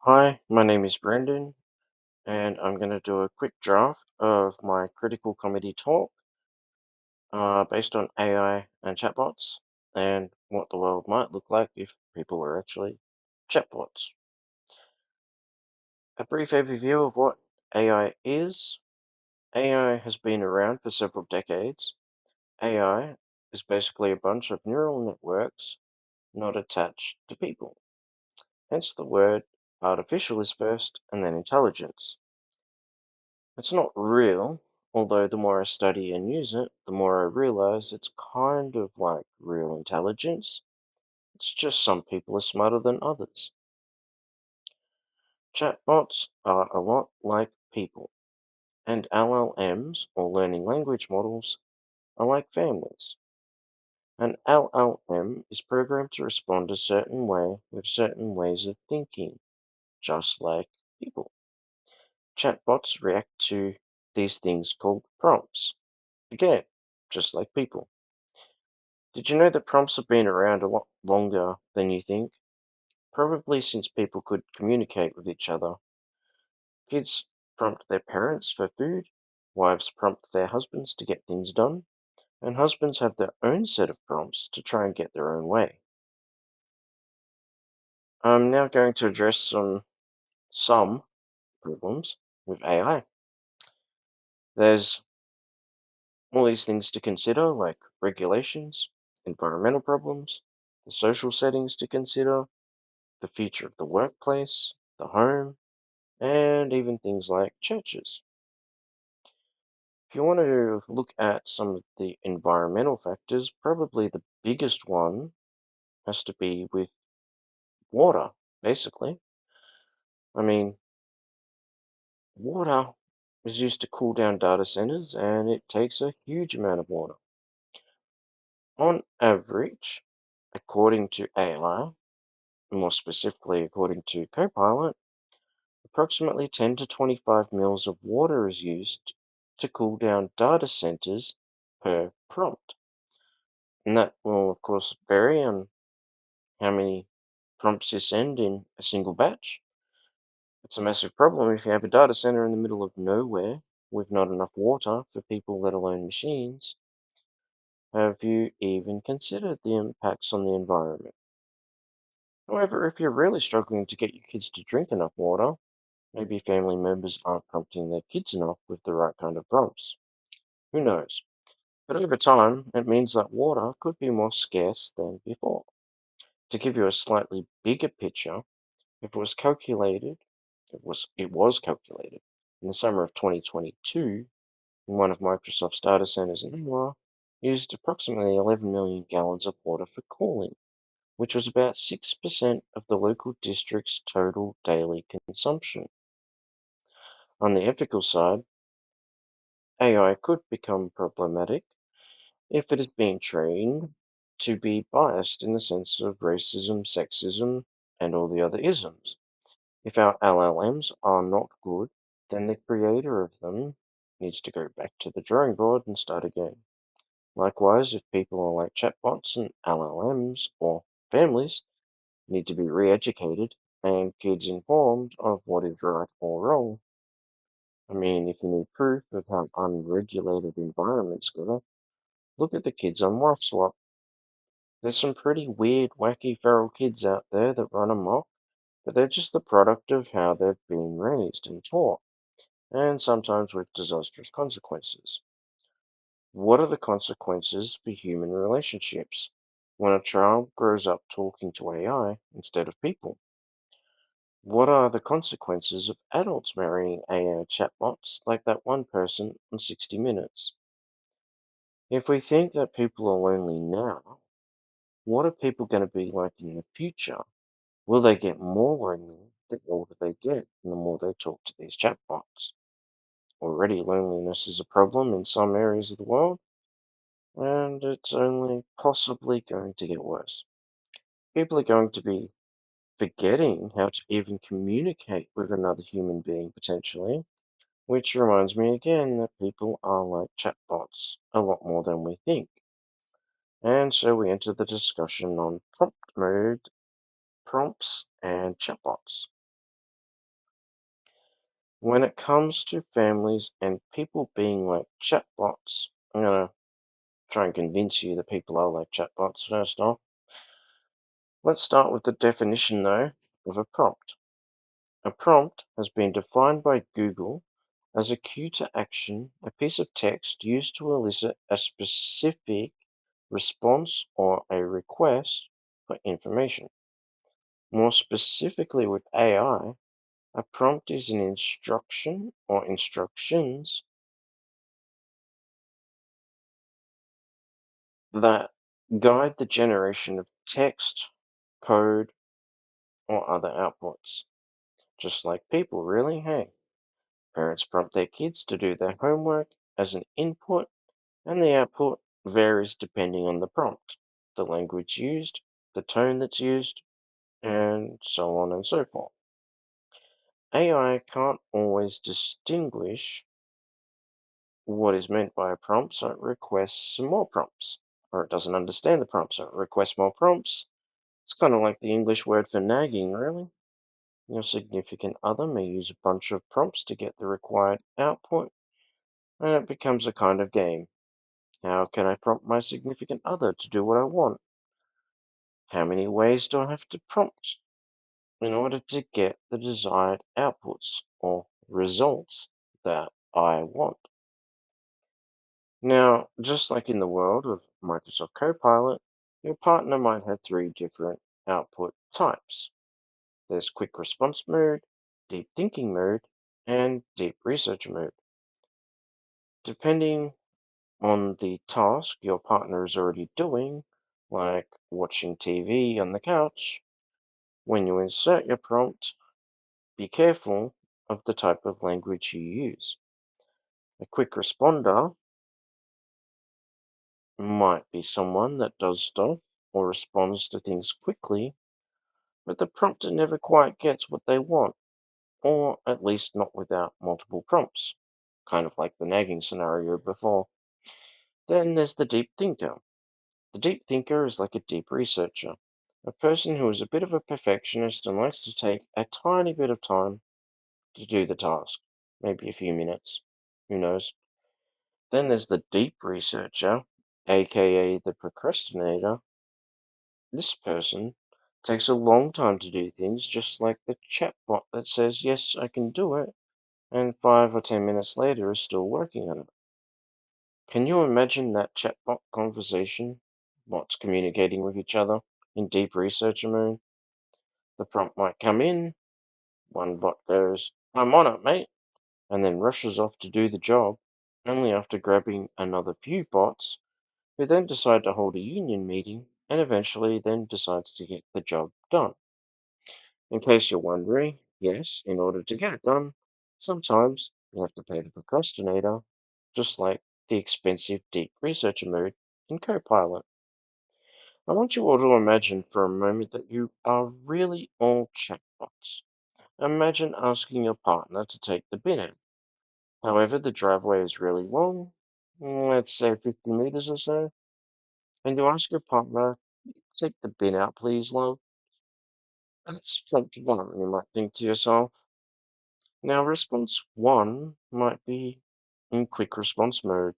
Hi, my name is Brendan, and I'm going to do a quick draft of my critical comedy talk based on AI and chatbots and what the world might look like if people were actually chatbots. A brief overview of what AI is. AI has been around for several decades. AI is basically a bunch of neural networks not attached to people. Hence the word artificial is first and then intelligence. It's not real, although the more I study and use it, the more I realize it's kind of like real intelligence. It's just some people are smarter than others. Chatbots are a lot like people, and LLMs, or learning language models, are like families. An LLM is programmed to respond a certain way with certain ways of thinking, just like people. Chatbots react to these things called prompts. Again, just like people. Did you know that prompts have been around a lot longer than you think? Probably since people could communicate with each other. Kids prompt their parents for food, wives prompt their husbands to get things done, and husbands have their own set of prompts to try and get their own way. I'm now going to address some problems with AI. There's all these things to consider, like regulations, environmental problems, the social settings to consider, the future of the workplace, the home, and even things like churches. If you want to look at some of the environmental factors, probably the biggest one has to be with water, basically. I mean, water is used to cool down data centers and it takes a huge amount of water. On average, according to AI, more specifically according to Copilot, approximately 10 to 25 mils of water is used to cool down data centers per prompt. And that will, of course, vary on how many prompts you send in a single batch. It's a massive problem if you have a data center in the middle of nowhere with not enough water for people, let alone machines. Have you even considered the impacts on the environment? However, if you're really struggling to get your kids to drink enough water, maybe family members aren't prompting their kids enough with the right kind of prompts. Who knows? But over time, it means that water could be more scarce than before. To give you a slightly bigger picture, if it was calculated, it was calculated in the summer of 2022, in one of Microsoft's data centers in Iowa, used approximately 11 million gallons of water for cooling, which was about 6% of the local district's total daily consumption. On the ethical side, AI could become problematic if it is being trained to be biased in the sense of racism, sexism, and all the other isms. If our LLMs are not good, then the creator of them needs to go back to the drawing board and start again. Likewise, if people are like chatbots and LLMs or families need to be re-educated and kids informed of what is right or wrong. I mean, if you need proof of how unregulated environments go, look at the kids on LifeSwap. There's some pretty weird, wacky feral kids out there that run amok, but they're just the product of how they've been raised and taught, and sometimes with disastrous consequences. What are the consequences for human relationships when a child grows up talking to AI instead of people? What are the consequences of adults marrying AI chatbots like that one person on 60 Minutes? If we think that people are lonely now, what are people going to be like in the future? Will they get more lonely the older they get and the more they talk to these chatbots? Already, loneliness is a problem in some areas of the world, and it's only possibly going to get worse. People are going to be forgetting how to even communicate with another human being potentially, which reminds me again that people are like chatbots a lot more than we think. And so we enter the discussion on prompt mode, prompts, and chatbots. When it comes to families and people being like chatbots, I'm going to try and convince you that people are like chatbots first off. Let's start with the definition, though, of a prompt. A prompt has been defined by Google as a cue to action, a piece of text used to elicit a specific response or a request for information. More specifically with AI, a prompt is an instruction or instructions that guide the generation of text, code, or other outputs. Just like people, really. Hey, parents prompt their kids to do their homework as an input, and the output varies depending on the prompt, the language used, the tone that's used, and so on and so forth. AI can't always distinguish what is meant by a prompt, so it requests some more prompts. Or it doesn't understand the prompt, so it requests more prompts. It's kind of like the English word for nagging, really. Your significant other may use a bunch of prompts to get the required output, and it becomes a kind of game. How can I prompt my significant other to do what I want? How many ways do I have to prompt in order to get the desired outputs or results that I want? Now, just like in the world of Microsoft Copilot, your partner might have three different output types. There's quick response mode, deep thinking mode, and deep research mode. Depending on the task your partner is already doing, like watching TV on the couch, when you insert your prompt, be careful of the type of language you use. A quick responder might be someone that does stuff or responds to things quickly, but the prompter never quite gets what they want, or at least not without multiple prompts, kind of like the nagging scenario before. Then there's the deep thinker. The deep thinker is like a deep researcher, a person who is a bit of a perfectionist and likes to take a tiny bit of time to do the task, maybe a few minutes, who knows. Then there's the deep researcher, aka the procrastinator. This person takes a long time to do things, just like the chatbot that says, yes, I can do it, and 5 or 10 minutes later is still working on it. Can you imagine that chatbot conversation? Bots communicating with each other in deep researcher mode. The prompt might come in, one bot goes, I'm on it, mate, and then rushes off to do the job, only after grabbing another few bots, who then decide to hold a union meeting and eventually then decides to get the job done. In case you're wondering, yes, in order to get it done, sometimes you have to pay the procrastinator, just like the expensive deep researcher mode in Copilot. I want you all to imagine for a moment that you are really all chatbots. Imagine asking your partner to take the bin out. However, the driveway is really long, let's say 50 meters or so, and you ask your partner, take the bin out, please, love. That's prompt one, you might think to yourself. Now, response one might be in quick response mode.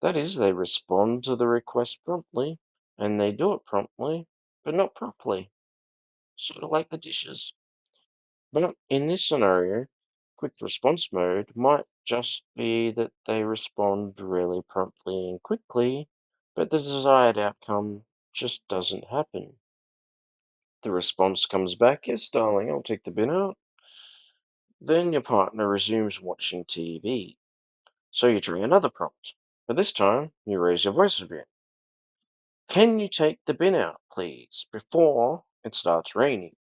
That is, they respond to the request promptly, and they do it promptly, but not properly, sort of like the dishes. But in this scenario, quick response mode might just be that they respond really promptly and quickly, but the desired outcome just doesn't happen. The response comes back, yes, darling, I'll take the bin out. Then your partner resumes watching TV. So you try another prompt. But this time, you raise your voice a bit. Can you take the bin out, please, before it starts raining?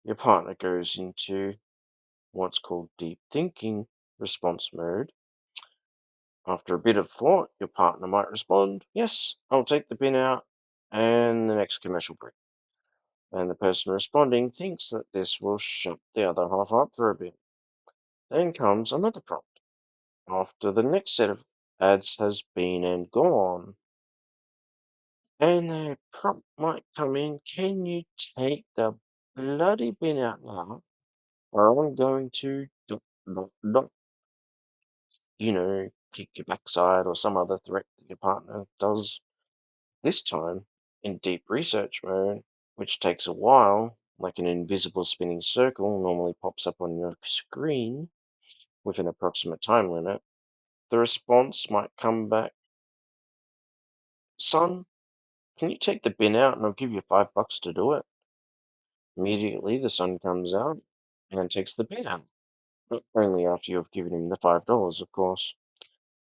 Your partner goes into what's called deep thinking response mode. After a bit of thought, your partner might respond, yes, I'll take the bin out, and the next commercial break. And the person responding thinks that this will shut the other half up for a bit. Then comes another prompt. After the next set of ads has been and gone, and the prompt might come in, can you take the bloody bin out now? or I'm going to dot, kick your backside or some other threat that your partner does, this time in deep research mode, which takes a while, like an invisible spinning circle normally pops up on your screen with an approximate time limit. The response might come back, son, can you take the bin out and I'll give you $5 to do it? Immediately, the son comes out and takes the bin out, but only after you have given him the $5, of course.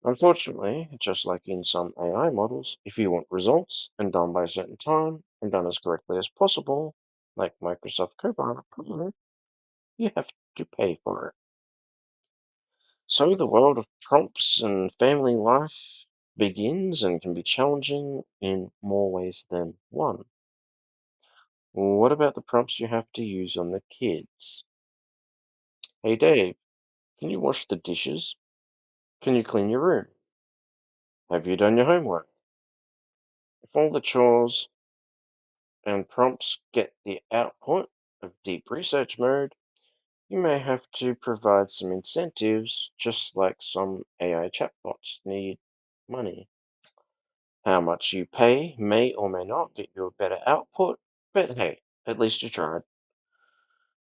Unfortunately, just like in some AI models, if you want results and done by a certain time and done as correctly as possible, like Microsoft Copilot Pro, you have to pay for it. So the world of prompts and family life begins and can be challenging in more ways than one. What about the prompts you have to use on the kids? Hey Dave, can you wash the dishes? Can you clean your room? Have you done your homework? If all the chores and prompts get the output of deep research mode, you may have to provide some incentives, just like some AI chatbots need money. How much you pay may or may not get you a better output, but hey, at least you tried.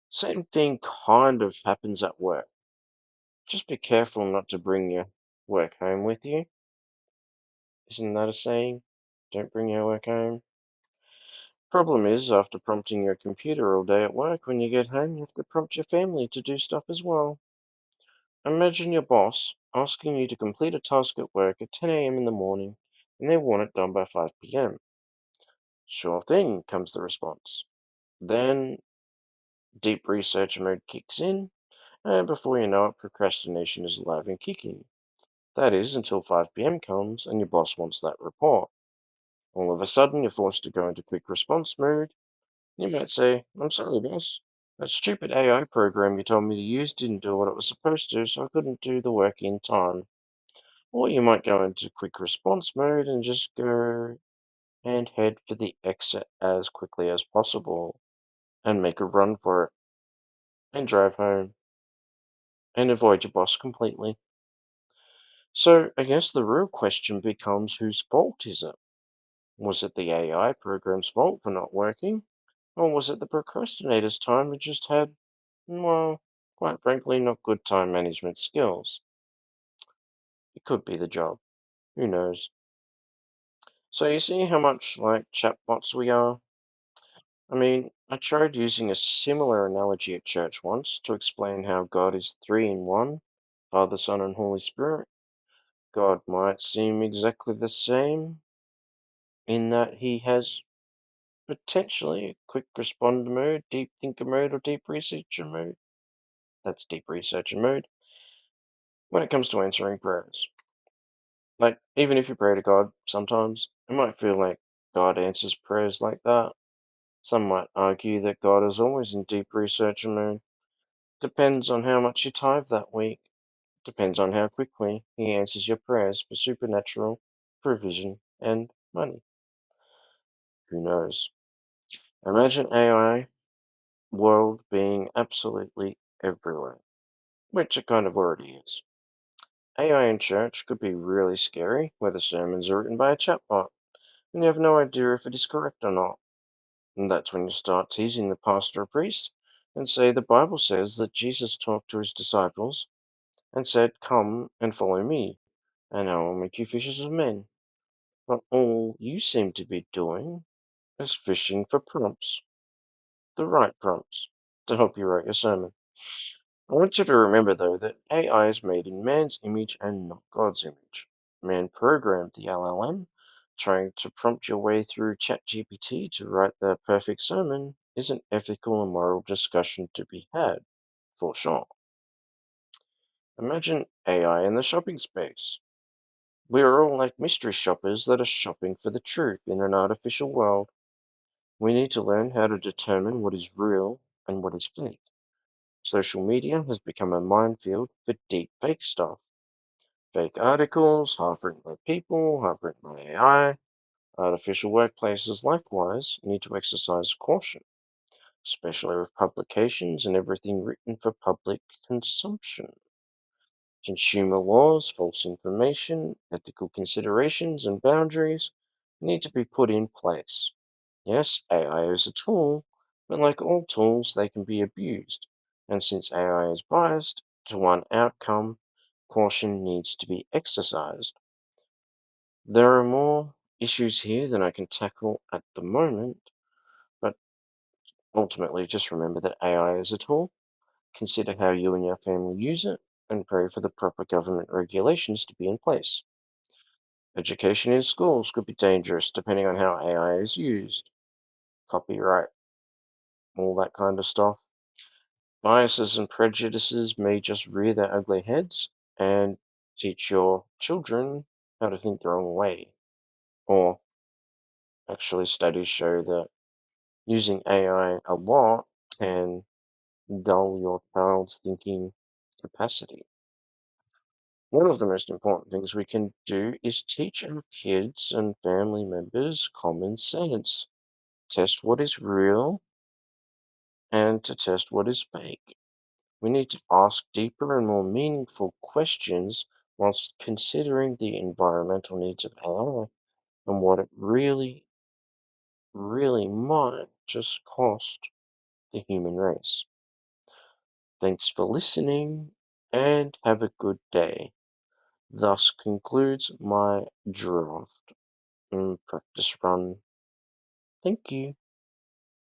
Same thing kind of happens at work. Just be careful not to bring your work home with you. Isn't that a saying? Don't bring your work home. Problem is, after prompting your computer all day at work, when you get home, you have to prompt your family to do stuff as well. Imagine your boss asking you to complete a task at work at 10 a.m. in the morning, and they want it done by 5 p.m. Sure thing, comes the response. Then deep research mode kicks in, and before you know it, procrastination is alive and kicking. That is, until 5 p.m. comes and your boss wants that report. All of a sudden, you're forced to go into quick response mode. You might say, I'm sorry, boss. That stupid AI program you told me to use didn't do what it was supposed to, so I couldn't do the work in time. Or you might go into quick response mode and just go and head for the exit as quickly as possible and make a run for it and drive home and avoid your boss completely. So I guess the real question becomes, whose fault is it? Was it the AI program's fault for not working? Or was it the procrastinator's time who just had, well, quite frankly, not good time management skills? It could be the job. Who knows? So you see how much like chatbots we are? I mean, I tried using a similar analogy at church once to explain how God is three in one, Father, Son, and Holy Spirit. God might seem exactly the same in that he has potentially a quick responder mode, deep thinker mode, or deep researcher mode. That's deep researcher mode when it comes to answering prayers. Like, even if you pray to God, sometimes it might feel like God answers prayers like that. Some might argue that God is always in deep researcher mode. Depends on how much you tithe that week. Depends on how quickly he answers your prayers for supernatural provision and money. Who knows? Imagine AI world being absolutely everywhere, which it kind of already is. AI in church could be really scary, where the sermons are written by a chatbot, and you have no idea if it is correct or not. And that's when you start teasing the pastor or priest and say the Bible says that Jesus talked to his disciples and said, come and follow me, and I will make you fishers of men. But all you seem to be doing is fishing for prompts, the right prompts, to help you write your sermon. I want you to remember, though, that AI is made in man's image and not God's image. Man programmed the LLM. Trying to prompt your way through ChatGPT to write the perfect sermon is an ethical and moral discussion to be had, for sure. Imagine AI in the shopping space. We are all like mystery shoppers that are shopping for the truth in an artificial world. We need to learn how to determine what is real and what is fake. Social media has become a minefield for deep fake stuff. Fake articles, half written by people, half written by AI. Artificial workplaces likewise need to exercise caution. especially with publications and everything written for public consumption. Consumer laws, false information, ethical considerations, and boundaries need to be put in place. Yes, AI is a tool, but like all tools, they can be abused. And since AI is biased to one outcome, caution needs to be exercised. There are more issues here than I can tackle at the moment, but ultimately just remember that AI is a tool. Consider how you and your family use it, and pray for the proper government regulations to be in place. Education in schools could be dangerous depending on how AI is used. Copyright, all that kind of stuff. Biases and prejudices may just rear their ugly heads and teach your children how to think the wrong way. Or actually, studies show that using AI a lot can dull your child's thinking capacity. One of the most important things we can do is teach our kids and family members common sense. Test what is real and to test what is fake. We need to ask deeper and more meaningful questions whilst considering the environmental needs of AI and what it really, really might just cost the human race. Thanks for listening and have a good day. Thus concludes my draft and practice run. Thank you.